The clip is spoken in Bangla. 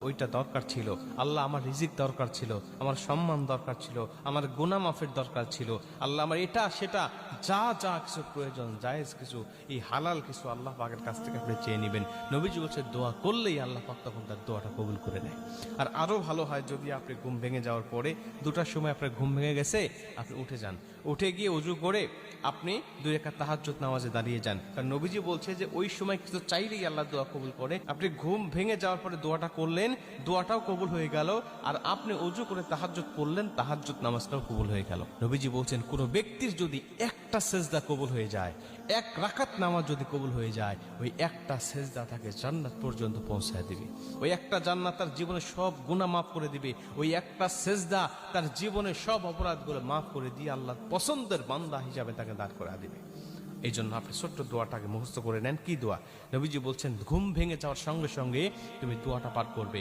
ওইটা দরকার ছিল। আল্লাহ আমার রিজিক দরকার ছিল, আমার সম্মান দরকার ছিল, আমার গুনাহ মাফের দরকার ছিল। আল্লাহ আমার এটা সেটা যা যা কিছু প্রয়োজন, জায়েজ কিছু, এই হালাল কিছু আল্লাহ পাকের কাছ থেকে আপনি চেয়ে নেবেন। নবীজি বলছে দোয়া করলেই আল্লাহ পাক তখন তার দোয়াটা কবুল করে নেয়। আর আরো ভালো হয় যদি আপনি ঘুম ভেঙে যাওয়ার পরে 2টার সময় আপনার ঘুম ভেঙে গেছে, আপনি উঠে যান, উঠে গিয়ে ওযু করে আপনি 2 রাকাত তাহাজ্জুদ নামাজে দাঁড়িয়ে যান। কারণ নবীজি বলছে যে ওই সময় কিছু চাইলেই আল্লাহ দোয়া কবুল করে। আপনি ঘুম ভেঙে যাওয়ার পরে দোয়াটা করলেন, দোয়াটাও কবুল হয়ে গেল। আর আপনি ওযু করে তাহাজ্জুদ পড়লেন, তাহাজ্জুদ নামাজটাও কবুল হয়ে গেল। নবীজি বলছেন কোন ব্যক্তির যদি একটা সেজদা কবুল হয়ে যায়, 1 রাকাত নামাজ যদি কবুল হয়ে যায়, ওই একটা সেজদা তাকে জান্নাত পর্যন্ত পৌঁছায় দিবে। ওই একটা জান্নাত তার জীবনে সব গুনাহ মাফ করে দিবে। ওই একটা সেজদা তার জীবনে সব অপরাধগুলো মাফ করে দিয়ে আল্লাহর পছন্দের বান্দা হিসাবে তাকে দাঁড় করা দিবে। এই জন্য আপনি ছোট্ট দোয়াটাকে মুখস্থ করে নেন। কি দোয়া? নবীজি বলছেন ঘুম ভেঙে যাওয়ার সঙ্গে সঙ্গে তুমি দোয়াটা পাঠ করবে।